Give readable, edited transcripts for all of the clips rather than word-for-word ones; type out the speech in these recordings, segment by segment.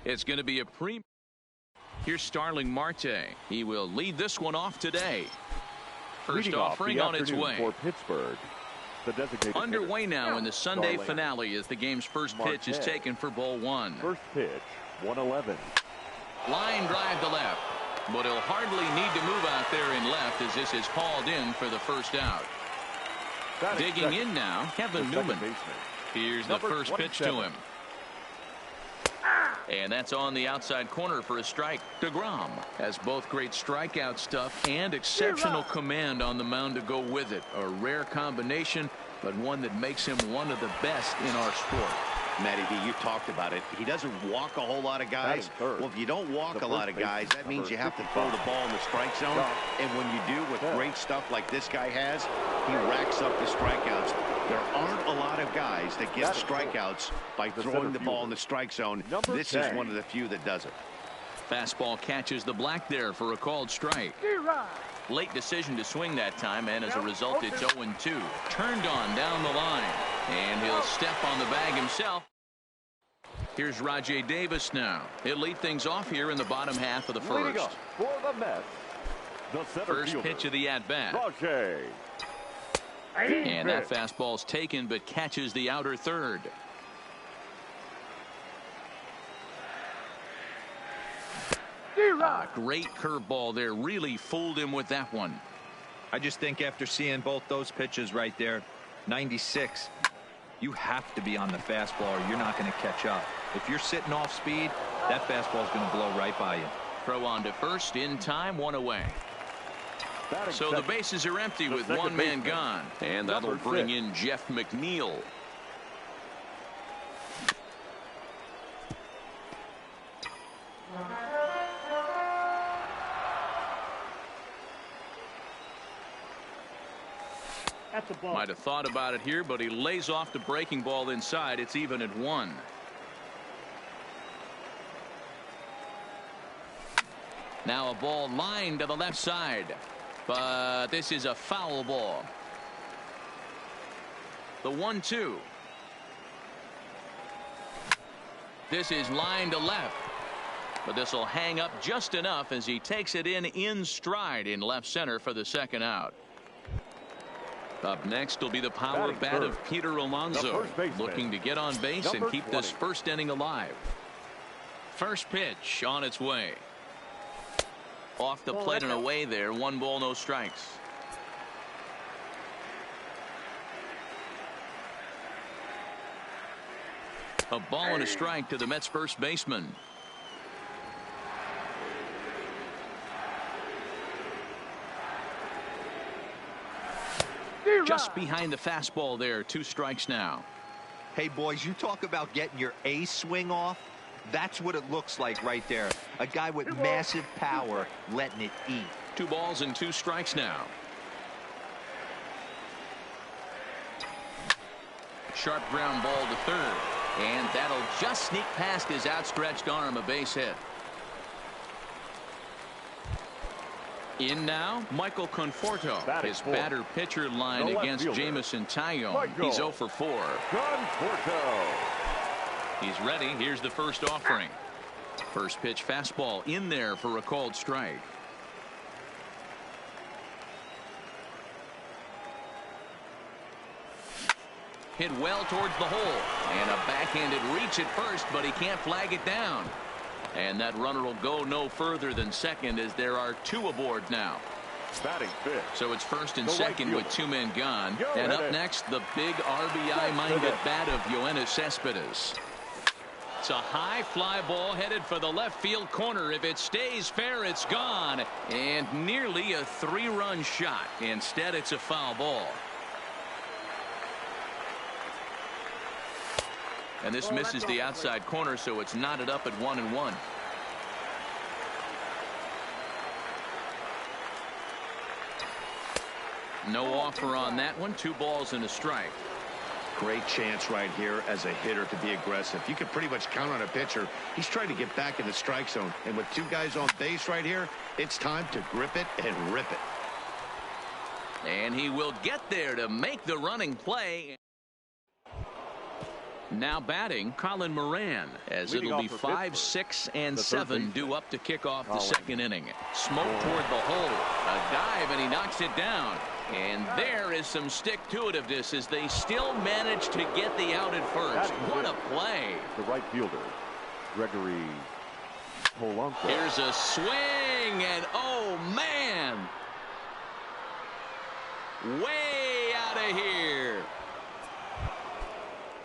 It's going to be a pre. Here's Starling Marte. He will lead this one off today. First offering on its way. For Pittsburgh. Underway now in the Sunday finale as the game's first pitch is taken for ball one. First pitch, 111. Line drive to left, but he'll hardly need to move out there in left as this is hauled in for the first out. Digging in now, Kevin Newman. Here's the first pitch to him. And that's on the outside corner for a strike. DeGrom has both great strikeout stuff and exceptional command on the mound to go with it. A rare combination, but one that makes him one of the best in our sport. Matty B, you talked about it. He doesn't walk a whole lot of guys. Well, if you don't walk a lot of guys, that means you have to throw the ball in the strike zone. And when you do with great stuff like this guy has, he racks up the strikeouts. There aren't a lot of guys that get strikeouts by throwing the ball in the strike zone. This is one of the few that does it. Fastball catches the black there for a called strike. Late decision to swing that time, and as a result, it's 0-2. Turned on down the line, and he'll step on the bag himself. Here's Rajay Davis now. He'll lead things off here in the bottom half of the first. For the Mets, First pitch of the at-bat. Rajay. And that fastball's taken, but catches the outer third. Great curveball there. Really fooled him with that one. I just think after seeing both those pitches right there, 96, you have to be on the fastball or you're not going to catch up. If you're sitting off speed, that fastball is going to blow right by you. Throw on to first in time, one away. So the bases are empty with one man gone. And that'll bring in Jeff McNeil. Might have thought about it here, but he lays off the breaking ball inside. It's even at 1. Now a ball lined to the left side. But this is a foul ball. The 1-2. This is lined to left. But this will hang up just enough as he takes it in stride in left center for the second out. Up next will be the power bat of Peter Alonso, looking to get on base and keep this first inning alive. First pitch on its way. Off the plate and away there. 1 ball, no strikes. A ball and a strike to the Mets first baseman. Just behind the fastball there. 2 strikes now. Hey, boys, you talk about getting your A swing off. That's what it looks like right there. A guy with massive power letting it eat. 2 balls and 2 strikes now. Sharp ground ball to third. And that'll just sneak past his outstretched arm, a base hit. In now, Michael Conforto. His batter-pitcher line against Jamison Tyone. He's 0 for 4. Conforto. He's ready. Here's the first offering. First pitch fastball in there for a called strike. Hit well towards the hole. And a backhanded reach at first, but he can't flag it down. And that runner will go no further than second as there are 2 aboard now. Batting fifth. So it's first and second with 2 men gone. And up next, the big RBI-minded bat of Yoenis Cespedes. It's a high fly ball headed for the left field corner. If it stays fair, it's gone. And nearly a 3-run shot. Instead, it's a foul ball. And this misses the outside corner, so it's knotted up at 1-1. No offer on that one. 2 balls and a strike. Great chance right here as a hitter to be aggressive. You can pretty much count on a pitcher. He's trying to get back in the strike zone. And with 2 guys on base right here, it's time to grip it and rip it. And he will get there to make the running play. Now batting, Colin Moran, as it'll be 5, 6, and 7 due up to kick off the second inning. Smoke toward the hole. A dive, and he knocks it down. And there is some stick-to-itiveness as they still manage to get the out at first. What a play. The right fielder, Gregory Polanco. Here's a swing, and oh, man. Way out of here.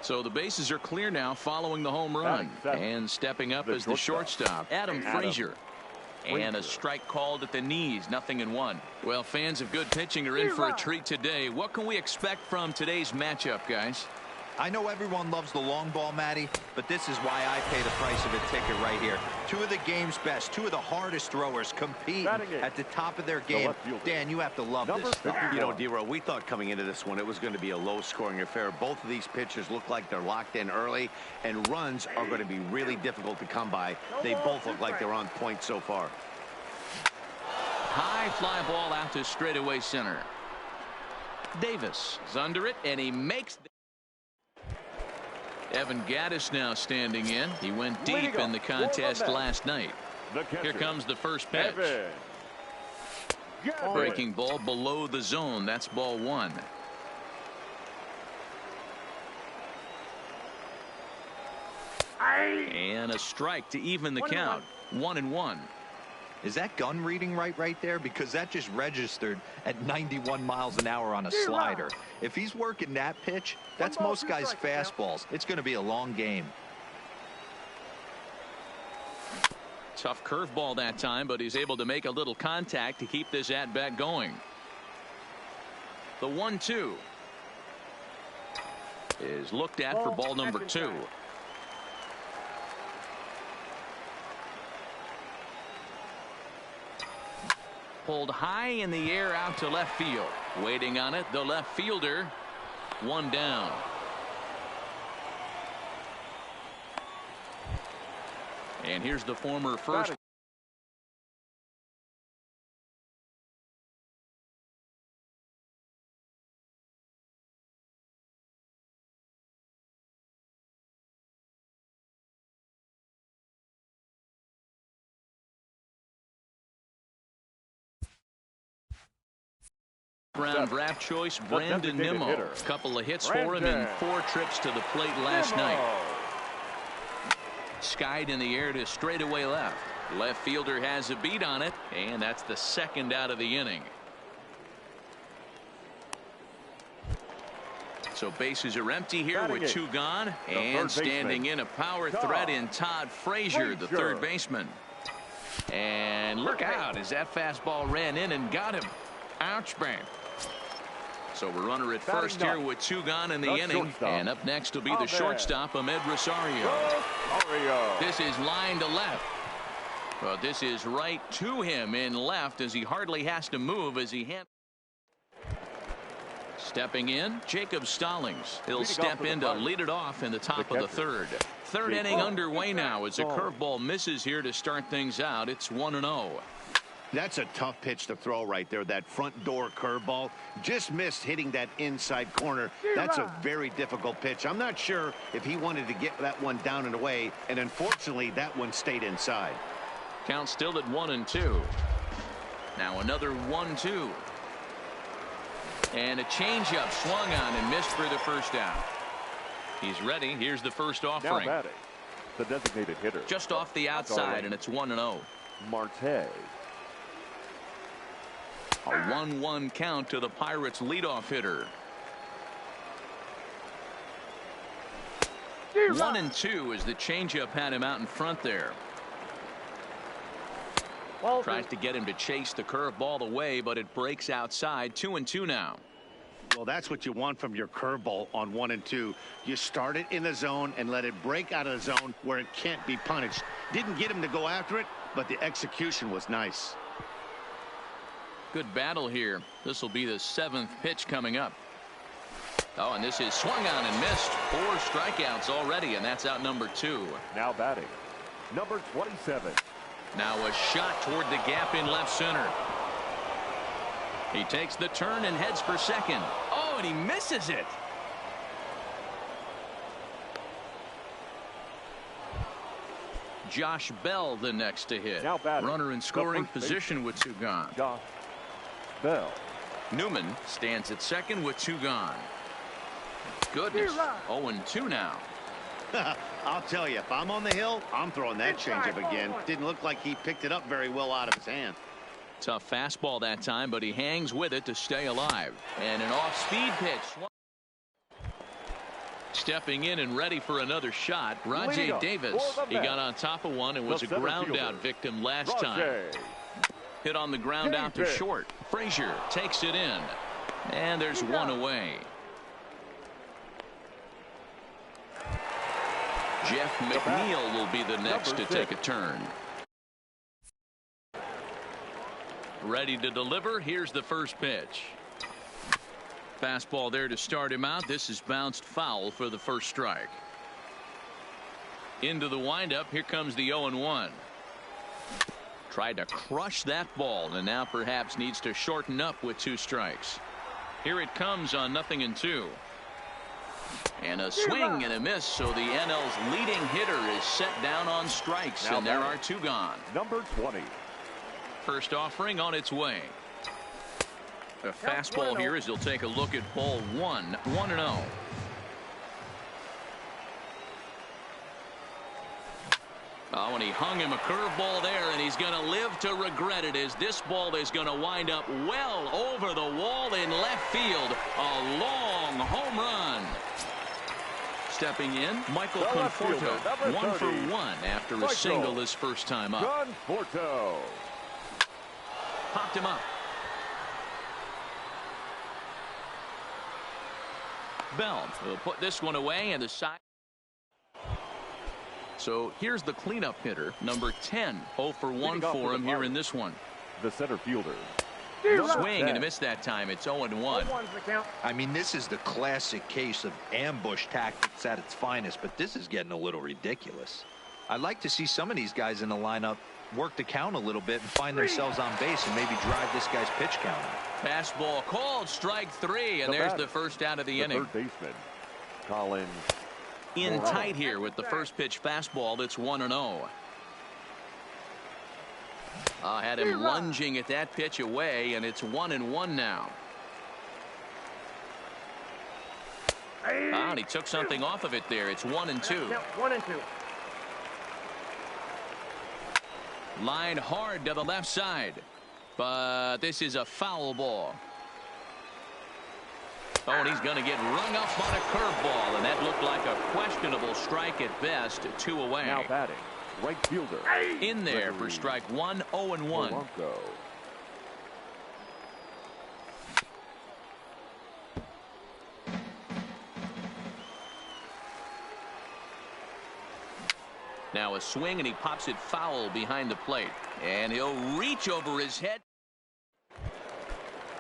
So the bases are clear now following the home run. And stepping up as the shortstop, Adam Frazier. And a strike called at the knees, 0-1. Well, fans of good pitching are in for a treat today. What can we expect from today's matchup, guys? I know everyone loves the long ball, Matty, but this is why I pay the price of a ticket right here. Two of the game's best, two of the hardest throwers compete at the top of their game. Dan, you have to love this stuff. You know, D-Row, we thought coming into this one it was going to be a low-scoring affair. Both of these pitchers look like they're locked in early, and runs are going to be really difficult to come by. They both look like they're on point so far. High fly ball out to straightaway center. Davis is under it, and he makes the Evan Gattis now standing in. He went deep in the contest last night. Here comes the first pitch. Breaking ball below the zone. That's ball 1. And a strike to even the count. 1-1. Is that gun reading right there? Because that just registered at 91 miles an hour on a slider. If he's working that pitch, that's most guys' fastballs. It's going to be a long game. Tough curveball that time, but he's able to make a little contact to keep this at-bat going. The 1-2 is looked at for ball number 2. Pulled high in the air out to left field. Waiting on it, the left fielder. 1 down. And here's the former first. Round draft choice Brandon Nimmo. A couple of hits for him in 4 trips to the plate last night. Skied in the air to straightaway left. Left fielder has a beat on it, and that's the second out of the inning. So bases are empty here with 2 gone, and standing in a power threat in Todd Frazier, the third baseman. And look out as that fastball ran in and got him. Ouch, bang. So we're runner at first here with 2 gone in the inning. And up next will be the shortstop, Ahmed Rosario. This is line to left. Well, this is right to him in left as he hardly has to move as he handles. Stepping in, Jacob Stallings. He'll step in to lead it off in the top of the third. Third inning underway now as a curveball misses here to start things out. It's 1-0. That's a tough pitch to throw right there. That front door curveball just missed hitting that inside corner. That's a very difficult pitch. I'm not sure if he wanted to get that one down and away, and unfortunately that one stayed inside. Count still at 1-2. Now another 1-2. And a changeup swung on and missed for the first out. He's ready. Here's the first offering. Now batting, the designated hitter. Just off the outside, and it's 1-0. Marte. A 1-1 count to the Pirates leadoff hitter. 1-2 as the changeup had him out in front there. Tries to get him to chase the curveball away, but it breaks outside. 2-2 now. Well, that's what you want from your curveball on 1-2. You start it in the zone and let it break out of the zone where it can't be punished. Didn't get him to go after it, but the execution was nice. Good battle here. This will be the 7th pitch coming up. Oh, and this is swung on and missed. 4 strikeouts already, and that's out number 2. Now batting, number 27. Now a shot toward the gap in left center. He takes the turn and heads for second. Oh, and he misses it. Josh Bell the next to hit. Now batting, runner in scoring position with 2 gone. Josh Bell. Newman stands at second with 2 gone. Goodness, 0-2 now. I'll tell you, if I'm on the hill, I'm throwing that changeup again. Didn't look like he picked it up very well out of his hand. Tough fastball that time, but he hangs with it to stay alive. And an off-speed pitch. Stepping in and ready for another shot, Rajay Davis. He got on top of one and was a ground out victim last time. Hit on the ground out to short. Frazier takes it in. And there's one away. Jeff McNeil will be the next to take a turn. Ready to deliver. Here's the first pitch. Fastball there to start him out. This is bounced foul for the first strike. Into the windup. Here comes the 0-1. Tried to crush that ball and now perhaps needs to shorten up with 2 strikes. Here it comes on 0-2. And a swing and a miss, so the NL's leading hitter is set down on strikes, and there are 2 gone. Number 20. First offering on its way. A fastball here as he'll take a look at ball 1. 1-0. Oh, and he hung him a curveball there, and he's going to live to regret it as this ball is going to wind up well over the wall in left field. A long home run. Stepping in, Michael Conforto, 1 for 1 after a single his first time up. Conforto. Popped him up. Bell will put this one away and the side. So here's the cleanup hitter, number 10. 0 for 1 for him here in this one. The center fielder. Swing and a miss that time. It's 0-1. I mean, this is the classic case of ambush tactics at its finest, but this is getting a little ridiculous. I'd like to see some of these guys in the lineup work the count a little bit and find themselves on base and maybe drive this guy's pitch count up. Fastball called, strike 3, and there's the first out of the inning. Third baseman, Colin. In tight here with the first pitch fastball. That's 1-0. Had him lunging at that pitch away, and it's 1-1 now. And he took something off of it there. It's 1-2. 1-2. Line hard to the left side, but this is a foul ball. Oh, and he's going to get rung up on a curveball, and that looked like a questionable strike at best. 2 away. Now batting, right fielder. In there for strike 1, 0-1. Now a swing, and he pops it foul behind the plate, and he'll reach over his head.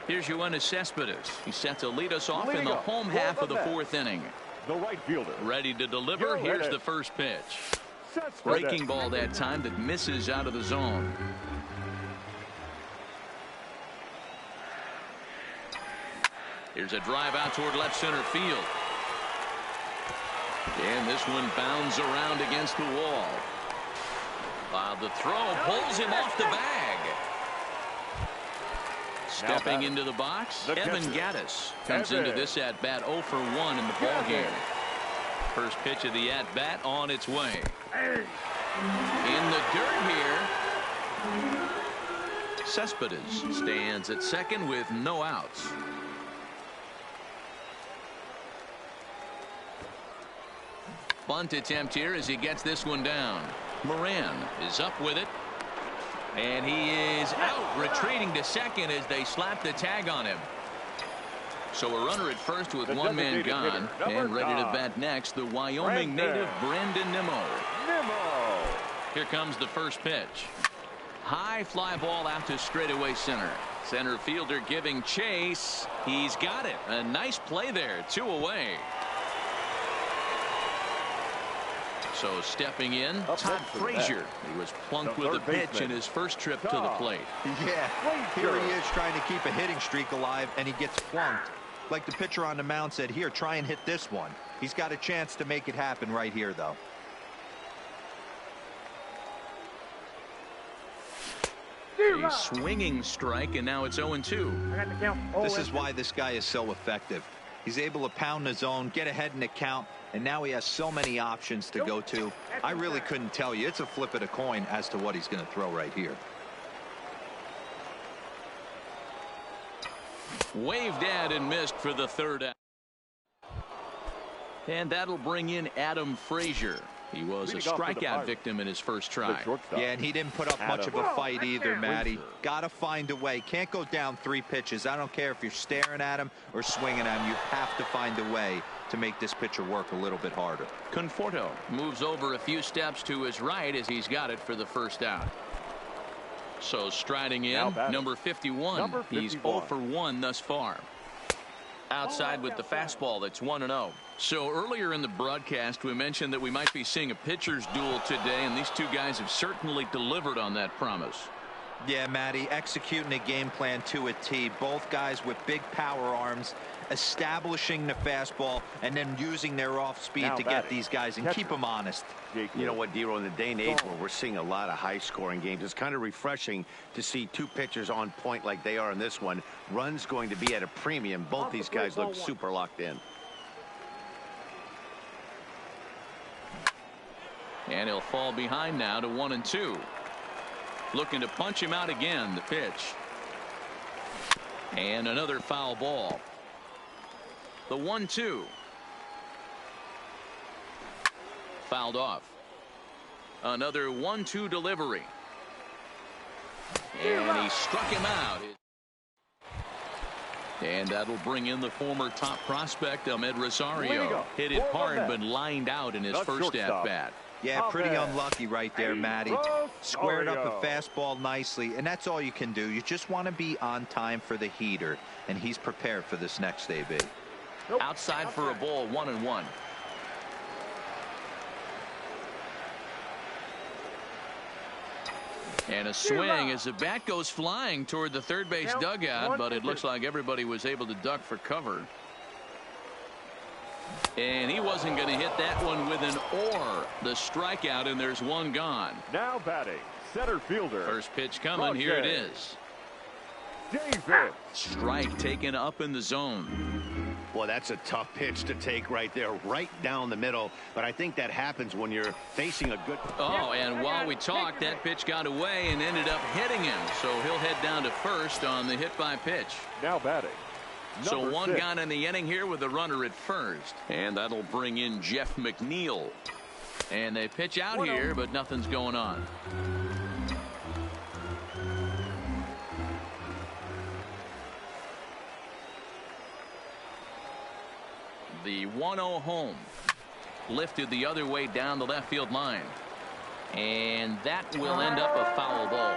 Here's Yoenis Cespedes. He's set to lead us off in the home half of the 4th inning. The right fielder. Ready to deliver. Here's the first pitch. Breaking ball that time that misses out of the zone. Here's a drive out toward left center field. And this one bounds around against the wall. The throw pulls him off the bag. Stepping into the box, Evan Gattis comes into this at-bat 0 for 1 in the ballgame. First pitch of the at-bat on its way. In the dirt here, Cespedes stands at second with no outs. Bunt attempt here as he gets this one down. Moran is up with it. And he is out, retreating to second as they slap the tag on him. So a runner at first with one man gone, and ready to bat next, the Wyoming native Brandon Nimmo. Here comes the first pitch. High fly ball out to straightaway center. Center fielder giving chase. He's got it. A nice play there. 2 away. So stepping in, Todd Frazier. He was plunked with a pitch in his first trip to the plate. Yeah, here he is trying to keep a hitting streak alive, and he gets plunked. Like the pitcher on the mound said, here, try and hit this one. He's got a chance to make it happen right here, though. A swinging strike, and now it's 0-2. This is why this guy is so effective. He's able to pound the zone, get ahead in the count, and now he has so many options to go to. I really couldn't tell you. It's a flip of the coin as to what he's going to throw right here. Waved at and missed for the third out. And that'll bring in Adam Frazier. He was a strikeout victim in his first try. Yeah, and he didn't put up much of a fight either, Matty. Got to find a way. Can't go down 3 pitches. I don't care if you're staring at him or swinging at him. You have to find a way to make this pitcher work a little bit harder. Conforto moves over a few steps to his right as he's got it for the first out. So striding in, number 51. He's 0 for 1 thus far. Outside with the fastball. That's 1-0. So earlier in the broadcast, we mentioned that we might be seeing a pitcher's duel today, and these two guys have certainly delivered on that promise. Yeah, Matty, executing a game plan to a T. Both guys with big power arms, establishing the fastball, and then using their off speed to get these guys and keep them honest. You know what, Dero, in the day and age where we're seeing a lot of high-scoring games, it's kind of refreshing to see 2 pitchers on point like they are in this one. Runs going to be at a premium. Both these guys look super locked in. And he'll fall behind now to 1-2. Looking to punch him out again. The pitch. And another foul ball. The 1-2. Fouled off. Another 1-2 delivery. And he struck him out. And that'll bring in the former top prospect, Ahmed Rosario. Hit it hard, but lined out in his first at-bat. Yeah, pretty unlucky right there, Matty. Squared up a fastball nicely, and that's all you can do. You just want to be on time for the heater, and he's prepared for this next AB. Outside for a ball, 1-1. And a swing as the bat goes flying toward the third base dugout, but it looks like everybody was able to duck for cover. And he wasn't going to hit that one with an or. The strikeout, and there's one gone. Now batting, center fielder. First pitch coming. Here it is. Davis. Strike taken up in the zone. Boy, that's a tough pitch to take right there, right down the middle. But I think that happens when you're facing a good. Oh, and while we talked, that pitch got away and ended up hitting him. So he'll head down to first on the hit by pitch. Now batting. So one gone in the inning here with a runner at first. And that'll bring in Jeff McNeil. And they pitch out here, but nothing's going on. The 1-0 home. Lifted the other way down the left field line. And that will end up a foul ball.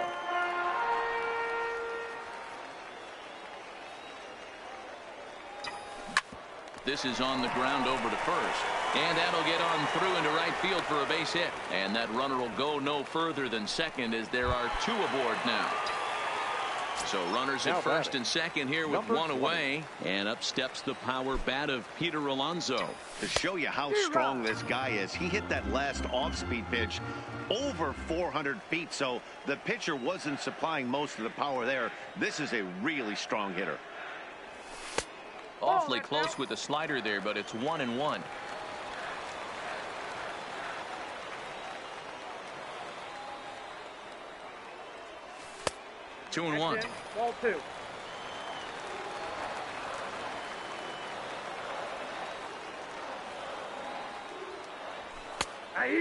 This is on the ground over to first. And that'll get on through into right field for a base hit. And that runner will go no further than second as there are 2 aboard now. So runners at first and second here with 1 away. And up steps the power bat of Peter Alonso. To show you how strong this guy is, he hit that last off-speed pitch over 400 feet. So the pitcher wasn't supplying most of the power there. This is a really strong hitter. Awfully close with the slider there, but it's 1-1. Two and one. Ball 2.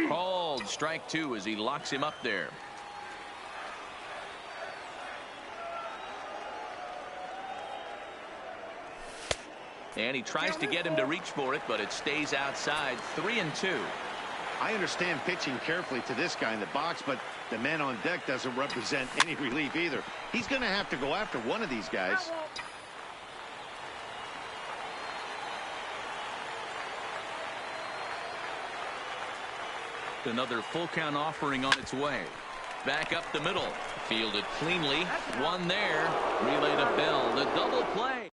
Called strike 2 as he locks him up there. And he tries to get him to reach for it, but it stays outside. 3-2. I understand pitching carefully to this guy in the box, but the man on deck doesn't represent any relief either. He's going to have to go after one of these guys. Another full count offering on its way. Back up the middle. Fielded cleanly. One there. Relay to Bell. The double play.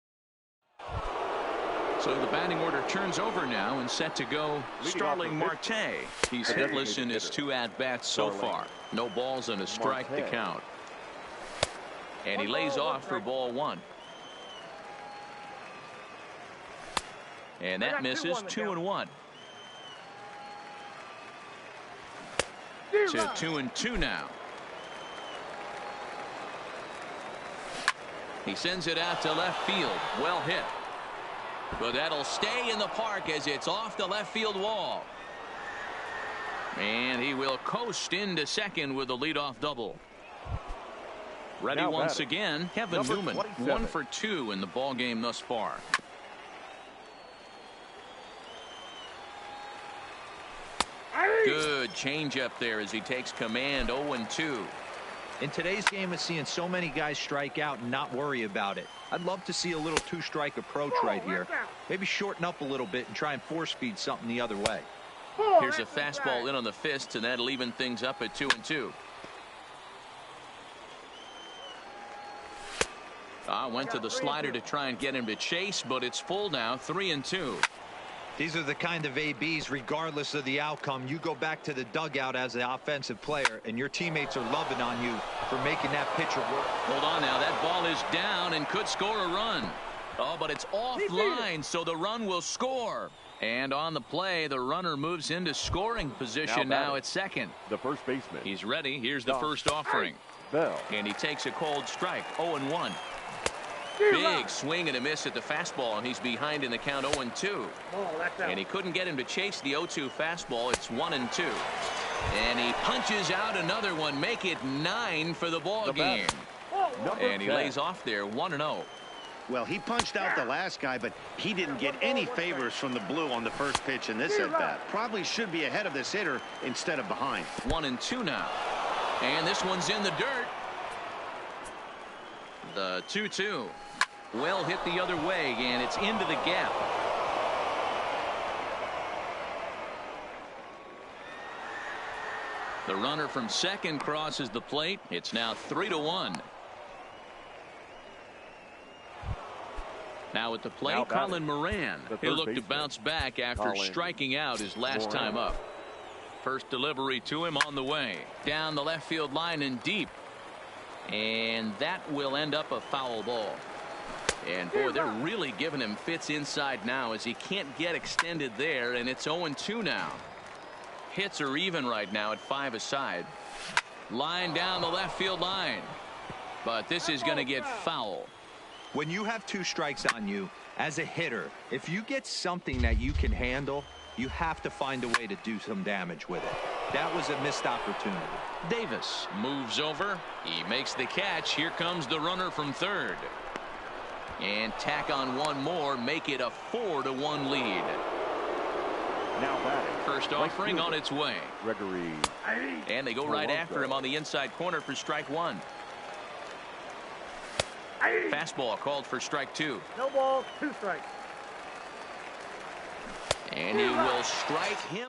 So the batting order turns over now and set to go Starling Marte. He's hitless in his 2 at-bats so far. No balls and a strike to count. And he lays off for ball one. And that misses. 2-1. To 2-2 now. He sends it out to left field. Well hit. But that'll stay in the park as it's off the left field wall. And he will coast into second with a leadoff double. Ready now once batting. again, Kevin Number Newman. 27. 1 for 2 in the ball game thus far. Good changeup there as he takes command. 0-2. In today's game of seeing so many guys strike out and not worry about it, I'd love to see a little two-strike approach right here. Maybe shorten up a little bit and try and force-feed something the other way. Here's a fastball in on the fists, and that'll even things up at 2-2. Went to the slider to try and get him to chase, but it's full now. 3-2. These are the kind of ABs, regardless of the outcome, you go back to the dugout as the offensive player, and your teammates are loving on you for making that pitcher work. Hold on now. That ball is down and could score a run. Oh, but it's offline, so the run will score. And on the play, the runner moves into scoring position now at second. The first baseman. He's ready. Here's the first offering. Bell. And he takes a cold strike. 0-1. Big swing and a miss at the fastball, and he's behind in the count. 0-2. And he couldn't get him to chase the 0-2 fastball. It's 1-2. And he punches out another one. Make it 9 for the ball game. And he lays off there. 1-0. Well, he punched out the last guy, but he didn't get any favors from the blue on the first pitch in this at-bat. Probably should be ahead of this hitter instead of behind. 1-2 now. And this one's in the dirt. The 2-2. Well hit the other way, and it's into the gap. The runner from second crosses the plate. It's now 3-1. Now at the plate, Colin Moran. He'll look to bounce back after striking out his last time up. First delivery to him on the way. Down the left field line and deep. And that will end up a foul ball. And boy, they're really giving him fits inside now as he can't get extended there, and it's 0-2 now. Hits are even right now at 5 aside. Line down the left field line. But this is going to get foul. When you have 2 strikes on you, as a hitter, if you get something that you can handle, you have to find a way to do some damage with it. That was a missed opportunity. Davis moves over. He makes the catch. Here comes the runner from third. And tack on one more, make it a 4-1 lead. Now batting. First offering on its way. Gregory. And they go right after him on the inside corner for strike 1. Fastball called for strike 2. No ball, 2 strikes. And he will strike him.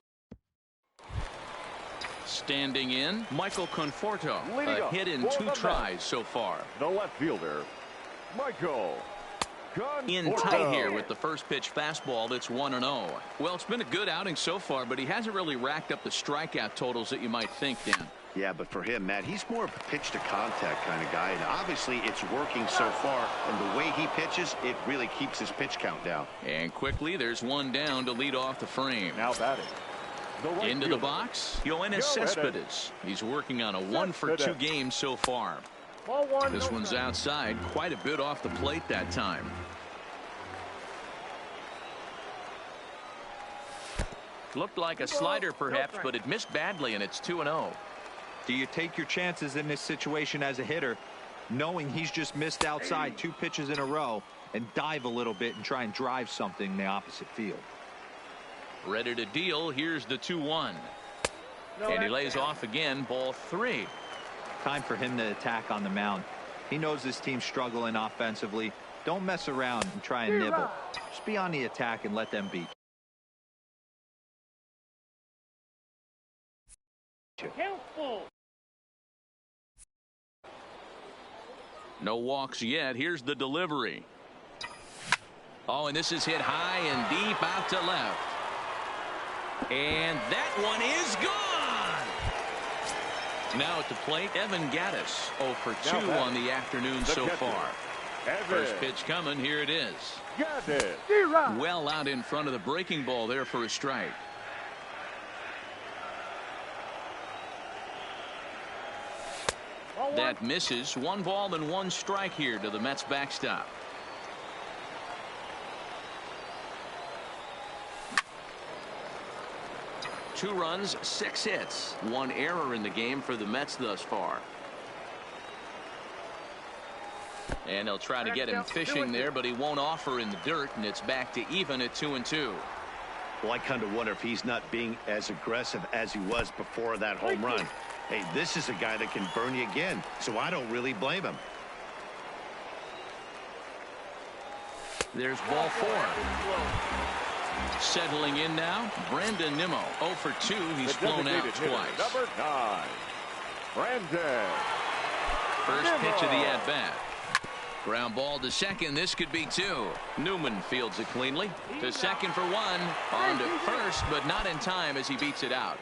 Standing in, Michael Conforto. A hit in 2 tries so far. The left fielder, Michael. In tight here with the first pitch fastball. That's 1-0. Well, it's been a good outing so far, but he hasn't really racked up the strikeout totals that you might think, Dan. Yeah, but for him, Matt, he's more of a pitch to contact kind of guy, and obviously it's working so far, and the way he pitches, it really keeps his pitch count down. And quickly, there's one down to lead off the frame. Now batting. Into the box, Yoenis Cespedes. He's working on a 1 for 2 game so far. This one's outside, quite a bit off the plate that time. Looked like a slider perhaps, but it missed badly, and it's 2-0. Do you take your chances in this situation as a hitter, knowing he's just missed outside 2 pitches in a row, and dive a little bit and try and drive something in the opposite field? Ready to deal. Here's the 2-1. And he lays off again. Ball 3. Time for him to attack on the mound. He knows his team's struggling offensively. Don't mess around and try and nibble. Just be on the attack and let them beat you. No walks yet. Here's the delivery. Oh, and this is hit high and deep out to left. And that one is gone. Now at the plate, Evan Gattis, 0 for 2 on the afternoon so far. First pitch coming. Here it is. Well out in front of the breaking ball there for a strike. That misses. 1 ball and 1 strike here to the Mets backstop. Two runs, 6 hits, 1 error in the game for the Mets thus far. And they'll try to get him fishing there, but he won't offer in the dirt, and it's back to even at 2-2. Well, I kind of wonder if he's not being as aggressive as he was before that home run. Hey, this is a guy that can burn you again, so I don't really blame him. There's ball 4. Settling in now, Brandon Nimmo, 0 for 2. He's flown out twice. Number 9, Brandon. First pitch of the at-bat. Ground ball to second. This could be 2. Newman fields it cleanly. To second for 1. On to first, but not in time as he beats it out.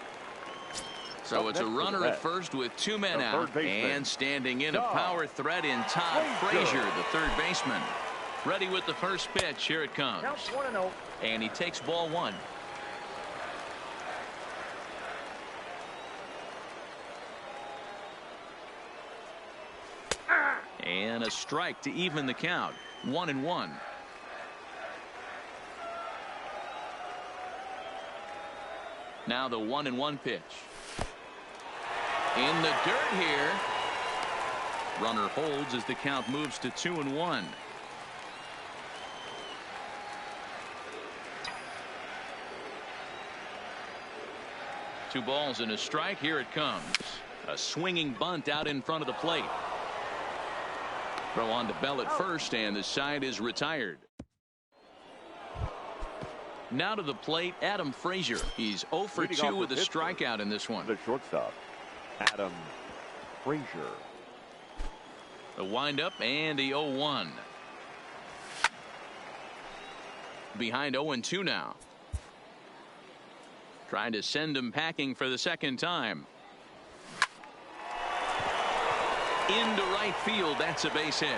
So it's a runner at first with 2 men out. And standing in a power threat in Todd Frazier, the third baseman. Ready with the first pitch. Here it comes. And he takes ball 1. And a strike to even the count. 1-1. Now the 1-1 pitch. In the dirt here. Runner holds as the count moves to 2-1. Two balls and a strike. Here it comes. A swinging bunt out in front of the plate. Throw on to Bell at first, and the side is retired. Now to the plate, Adam Frazier. He's 0 for 2 with a strikeout in this one. The shortstop, Adam Frazier. The windup and the 0-1. Behind 0-2 now. Trying to send him packing for the second time. Into right field. That's a base hit.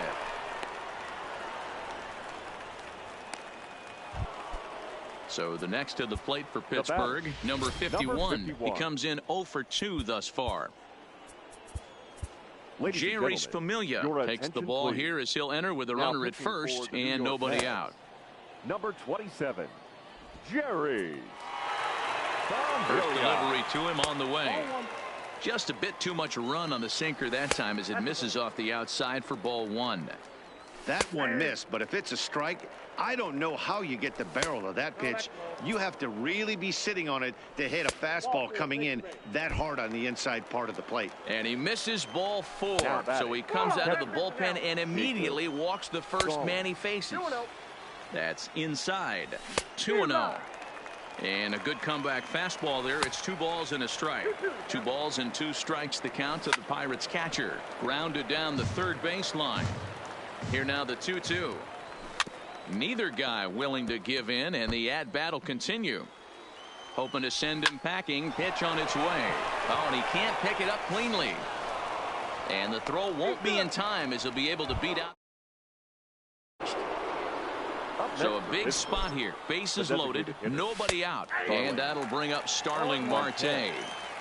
So the next to the plate for Pittsburgh, number 51. He comes in 0 for 2 thus far. Jerry's Familia takes the ball here as he'll enter with a runner at first and nobody out. Number 27, Jerry. First delivery to him on the way. Just a bit too much run on the sinker that time as it misses off the outside for ball 1. That one missed, but if it's a strike, I don't know how you get the barrel of that pitch. You have to really be sitting on it to hit a fastball coming in that hard on the inside part of the plate. And he misses ball 4. So he comes out of the bullpen and immediately walks the first man he faces. That's inside. 2-0. And a good comeback fastball there. It's 2 balls and a strike. 2 balls and 2 strikes the count to the Pirates catcher. Grounded down the third baseline. Here now the 2-2. Neither guy willing to give in, and the at-bat will continue. Hoping to send him packing. Pitch on its way. Oh, and he can't pick it up cleanly. And the throw won't be in time as he'll be able to beat out. So a big spot here. Bases loaded. Nobody out. And that'll bring up Starling Marte.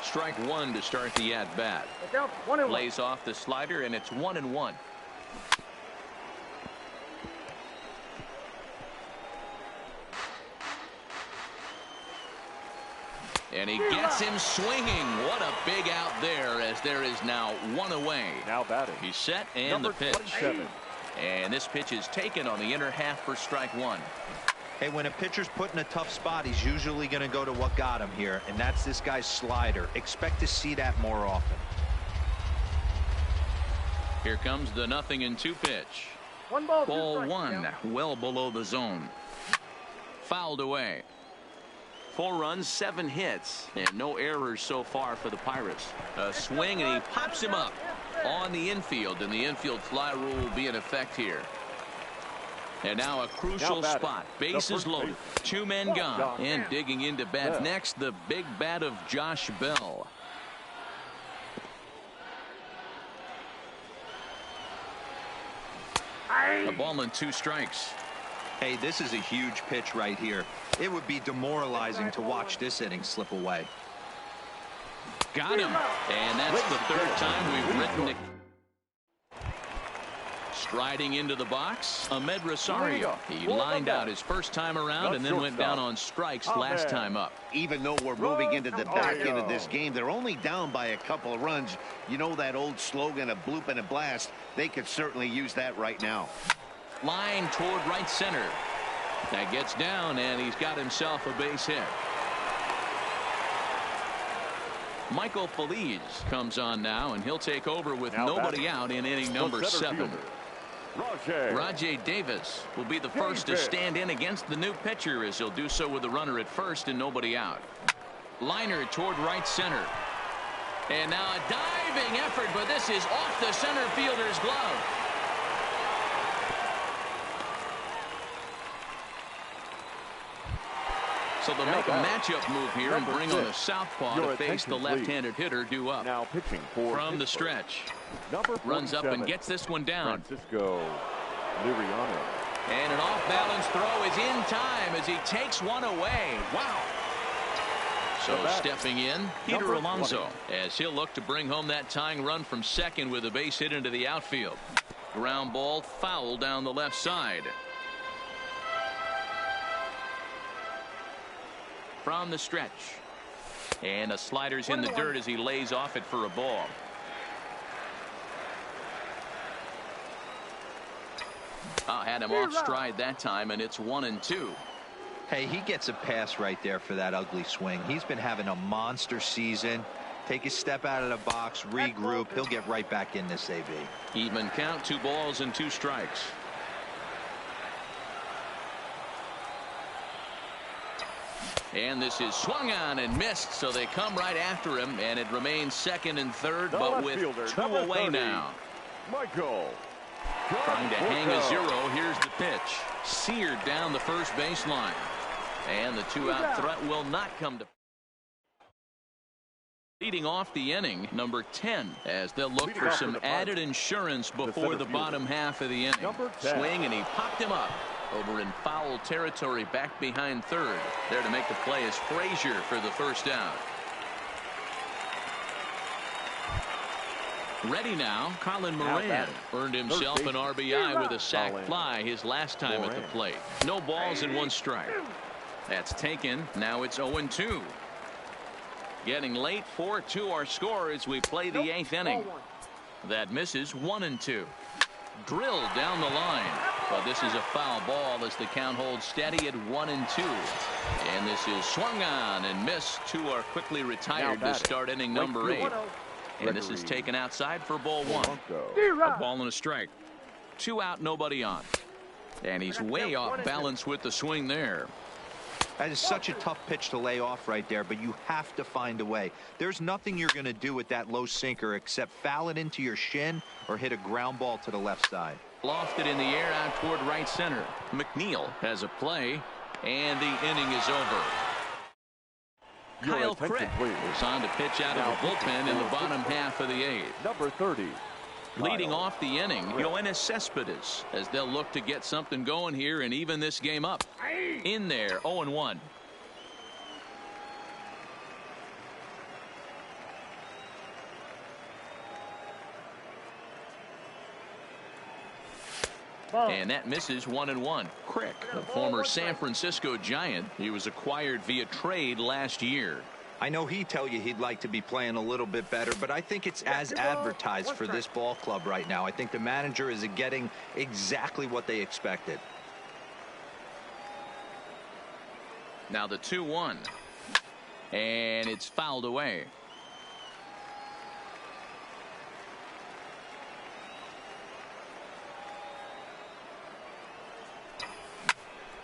Strike 1 to start the at-bat. Lays off the slider, and it's 1-1. And he gets him swinging. What a big out there, as there is now 1 away. Now batting. He's set, and the pitch. 27. And this pitch is taken on the inner half for strike 1. Hey, when a pitcher's put in a tough spot, he's usually going to go to what got him here, and that's this guy's slider. Expect to see that more often. Here comes the 0-2 pitch. Ball 1, well below the zone. Fouled away. 4 runs, 7 hits, and no errors so far for the Pirates. A swing, and he pops him up on the infield, and the infield fly rule will be in effect here. And now a crucial spot. Bases loaded. 2 men gone. And digging into bat next, the big bat of Josh Bell. A ball and 2 strikes. Hey, this is a huge pitch right here. It would be demoralizing to watch this inning slip away. Got him. And that's the 3rd time we've written it. Striding into the box, Ahmed Rosario. He lined out his first time around and then went down on strikes last time up. Even though we're moving into the back end of this game, they're only down by a couple of runs. You know that old slogan, a bloop and a blast? They could certainly use that right now. Line toward right center. That gets down, and he's got himself a base hit. Michael Feliz comes on now, and he'll take over with nobody out in inning number 7. Rajay Davis will be the first to stand in against the new pitcher, as he'll do so with a runner at first and nobody out. Liner toward right center. And now a diving effort, but this is off the center fielder's glove. So they'll make a matchup move here and bring on a southpaw to face the left-handed hitter due up. Now pitching for from the stretch. Number runs up and gets this one down. Francisco Liriano. And an off-balance throw is in time as he takes one away. Wow. So stepping in, Peter Alonso, as he'll look to bring home that tying run from second with a base hit into the outfield. Ground ball foul down the left side. From the stretch. And a slider's in the dirt as he lays off it for a ball. Had him off stride that time, and it's 1-2. Hey, he gets a pass right there for that ugly swing. He's been having a monster season. Take a step out of the box, regroup. He'll get right back in this AB. Even count, 2 balls and 2 strikes. And this is swung on and missed, so they come right after him, and it remains second and third, but with 2 away now. Michael. Trying to hang a 0. Here's the pitch. Seared down the first baseline. And the 2-out threat will not come to. Leading off the inning, number 10, as they'll look for some added insurance before the bottom half of the inning. Swing, and he popped him up. Over in foul territory back behind third. There to make the play is Frazier for the first out. Ready now, Colin Moran earned himself an RBI with a sac fly his last time at the plate. No balls and 1 strike. That's taken. Now it's 0-2. Getting late, 4-2 our score as we play the 8th inning. That misses, 1-2. Drilled down the line. But this is a foul ball as the count holds steady at 1-2. And this is swung on and missed. 2 are quickly retired to start inning number 8. And this is taken outside for ball 1. A ball and a strike. 2 out, nobody on. And he's way off balance with the swing there. That is such a tough pitch to lay off right there, but you have to find a way. There's nothing you're going to do with that low sinker except foul it into your shin or hit a ground ball to the left side. Lofted in the air out toward right center. McNeil has a play, and the inning is over. Kyle Crick is on to pitch out of the bullpen in the bottom half of the 8th. Number 30. Leading off the inning, Yoenis Cespedes, as they'll look to get something going here and even this game up. In there, 0-1. And that misses, 1-1. Crick, the former San Francisco Giant. He was acquired via trade last year. I know he'd tell you he'd like to be playing a little bit better, but I think it's as advertised for this ball club right now. I think the manager is getting exactly what they expected. Now the 2-1. And it's fouled away.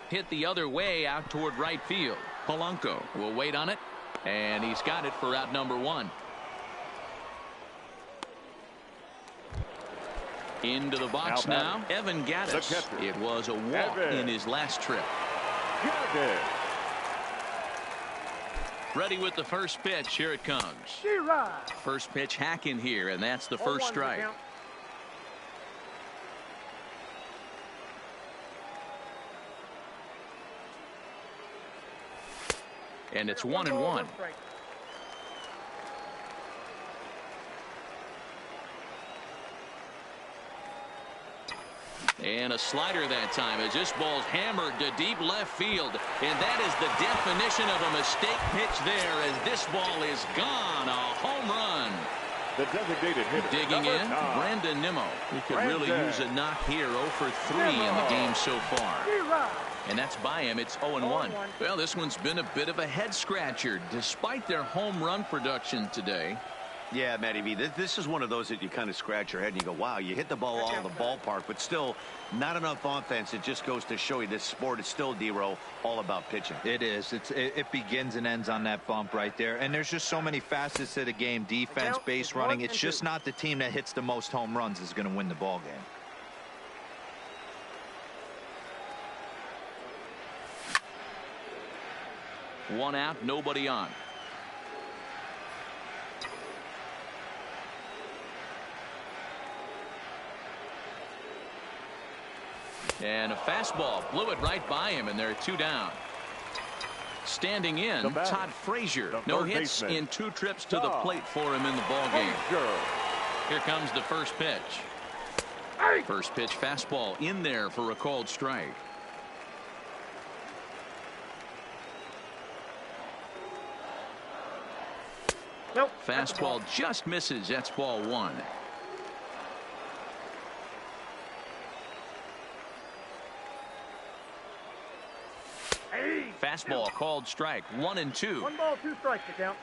Hit the other way out toward right field. Polanco will wait on it. And he's got it for out number 1. Into the box now. Evan Gattis. It was a walk in his last trip. Ready with the first pitch. Here it comes. First pitch hack in here, and that's the first strike. And it's 1-1. And a slider that time as this ball's hammered to deep left field. And that is the definition of a mistake pitch there as this ball is gone. A home run. The designated hitter. Digging in, Brandon Nimmo. He could really use a knock here. 0 for 3 in the game so far. And that's by him. It's 0-1. Well, this one's been a bit of a head scratcher despite their home run production today. Yeah, Matty B, this is one of those that you kind of scratch your head and you go, wow, you hit the ball all in the ballpark, but still not enough offense. It just goes to show you this sport is still, D-Row, all about pitching. It is. It begins and ends on that bump right there. And there's just so many facets to the game. Defense, base running. It's just not the team that hits the most home runs is going to win the ball game. 1 out, nobody on. And a fastball blew it right by him, and they're 2 down. Standing in, Todd Frazier. No hits in 2 trips to the plate for him in the ball game. Here comes the first pitch. First pitch fastball in there for a called strike. Nope. Fastball just misses. That's ball 1. Fastball called strike. 1-2. 1 ball, 2 strikes to count.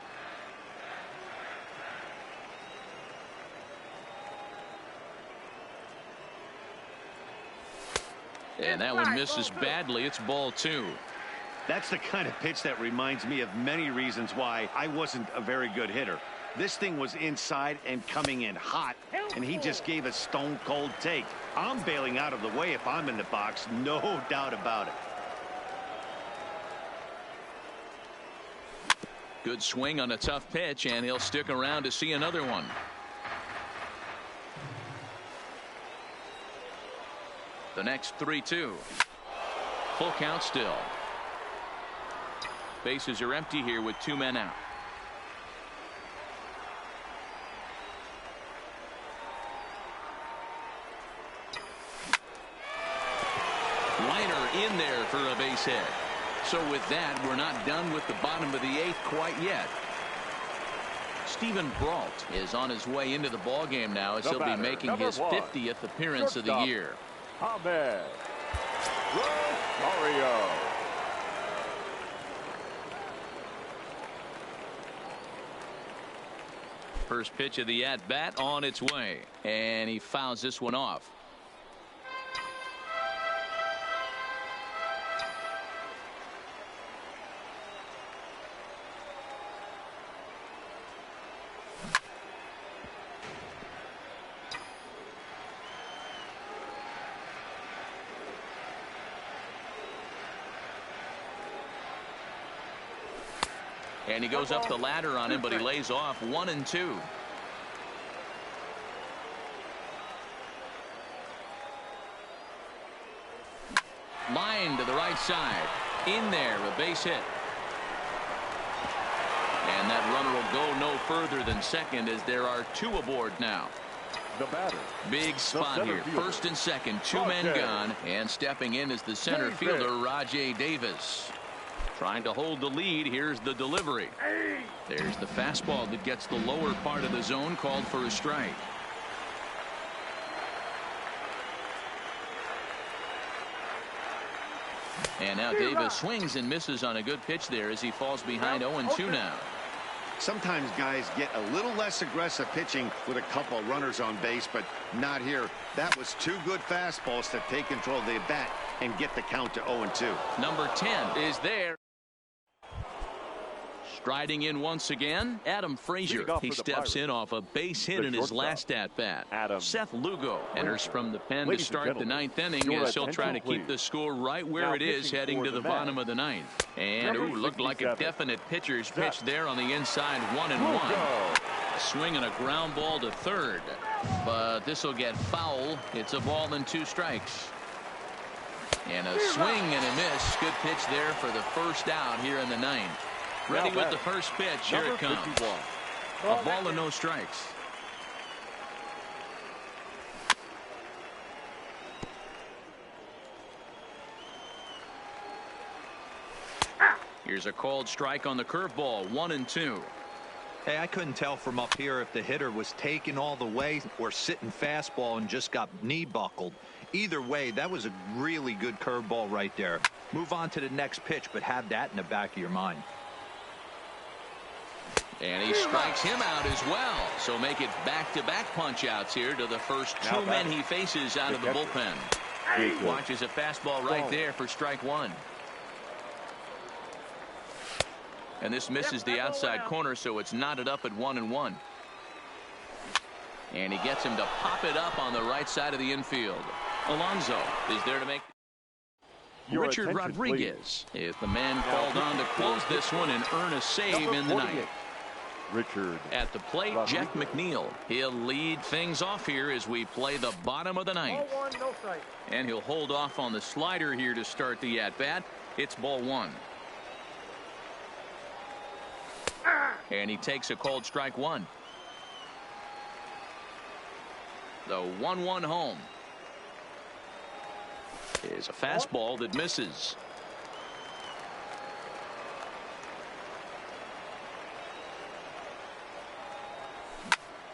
And that one misses badly. It's ball 2. That's the kind of pitch that reminds me of many reasons why I wasn't a very good hitter. This thing was inside and coming in hot, and he just gave a stone cold take. I'm bailing out of the way if I'm in the box, no doubt about it. Good swing on a tough pitch, and he'll stick around to see another one. The next 3-2. Full count still. Bases are empty here with 2 men out. Liner in there for a base hit. So with that, we're not done with the bottom of the 8th quite yet. Steven Brault is on his way into the ballgame now as he'll be making his 50th appearance of the year. Ahmed Rosario. First pitch of the at-bat on its way, and he fouls this one off. And he goes up the ladder on him, but he lays off 1-2. Line to the right side. In there, a base hit. And that runner will go no further than second as there are 2 aboard now. The batter. Big spot here. First and second, 2 men gone. And stepping in is the center fielder, Rajay Davis. Trying to hold the lead. Here's the delivery. There's the fastball that gets the lower part of the zone, called for a strike. And now Davis swings and misses on a good pitch there as he falls behind 0-2 now. Sometimes guys get a little less aggressive pitching with a couple of runners on base, but not here. That was 2 good fastballs to take control of the bat and get the count to 0-2. Number 10 is there. Striding in once again, Adam Frazier. He steps in off a base hit in his last at-bat. Seth Lugo enters from the pen to start the 9th inning as he'll try to keep the score right where it is heading to the bottom of the 9th. And looked like a definite pitcher's pitch there on the inside. 1-1. Swing and a ground ball to third, but this will get foul. It's a ball and 2 strikes. And a swing and a miss. Good pitch there for the first out here in the 9th. Ready with the first pitch. Here it comes. 51. A ball and no strikes. Here's a called strike on the curveball. 1-2. Hey, I couldn't tell from up here if the hitter was taking all the way or sitting fastball and just got knee buckled. Either way, that was a really good curveball right there. Move on to the next pitch, but have that in the back of your mind. And he strikes him out as well. So make it back-to-back punch-outs here to the first two men he faces out of the bullpen. Watches a fastball right there for strike one. And this misses the outside corner, so it's knotted up at 1-1. And he gets him to pop it up on the right side of the infield. Alonso is there to make. Richard Rodriguez is the man called on to close this one and earn a save in the ninth. Richard at the plate, Jeff McNeil. He'll lead things off here as we play the bottom of the ninth. Ball one, no strike. And he'll hold off on the slider here to start the at-bat. It's ball one. And he takes a called strike one. The 1-1 home is a fastball that misses.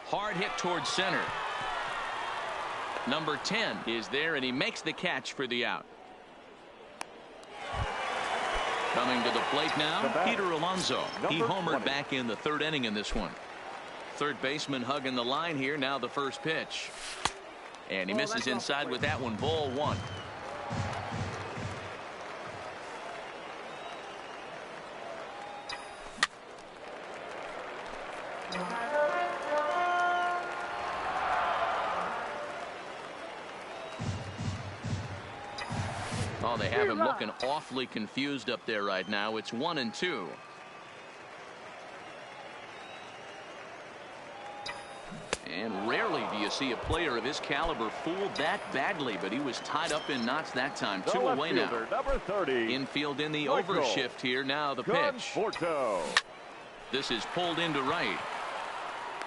Hard hit towards center. Number 10 is there, and he makes the catch for the out. Coming to the plate now, Peter Alonso. He homered back in the third inning in this one. Third baseman hugging the line here. Now the first pitch. And he misses inside with that one. Ball one. Oh, they have him looking awfully confused up there right now. It's 1-2. And rarely do you see a player of his caliber fooled that badly, but he was tied up in knots that time. 2 away now. Number 30. Infield in the overshift here. Now the pitch. This is pulled into right.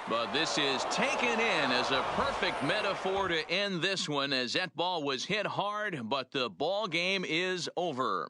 But this is taken in as a perfect metaphor to end this one, as that ball was hit hard, but the ball game is over.